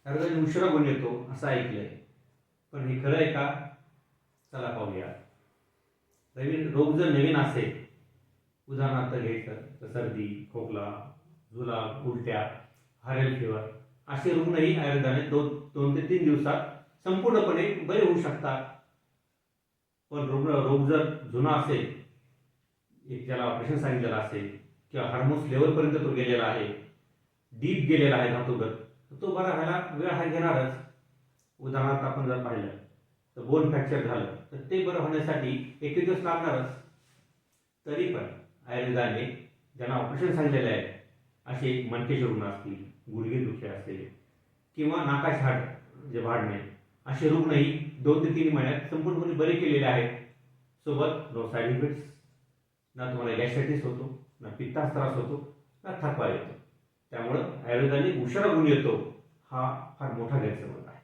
आयुर्वेदाने उशिरा गुण येतो असं ऐकलंय, पण हे खरं आहे का? चला पाहूया. रोग जर नवीन असेल, उदाहरणार्थ घ्यायचं तर सर्दी, खोकला, जुलाब, उलट्या, व्हायरल फिवर असे रुग्णही आयुर्वेदाने 2 ते 3 दिवसात संपूर्णपणे बरे होऊ शकतात. पण रोग जर जुना असेल, एक ज्याला ऑपरेशन सांगितलेलं असेल किंवा हार्मोन्स लेवलपर्यंत तो गेलेला आहे, डीप गेलेला आहे धातुगत, तर तो बरा व्हायला वेळ हा घेणारच. उदाहरणार्थ आपण जर पाहिलं तर बोन फ्रॅक्चर झालं तर ते बरं होण्यासाठी 1 दिवस लागणारच. तरी पण आयुर्वेदाने ज्यांना ऑपरेशन सांगितलेले आहे, असे मणकेचे रुग्ण असतील, गुडघेदुखी असेल किंवा नाकाचे हाड जे वाढणे, असे रुग्णही 2 ते 3 महिन्यात संपूर्णपणे बरे केलेले आहेत. सोबत नो साईड इफेक्ट्स, ना तुम्हाला गॅस्ट्रायटिस होतो, ना पित्ताचा त्रास होतो, ना थकवा येतो. त्यामुळं आयुर्वेदाने उशिरा गुण येतो हा फार मोठा गैरसमज आहे.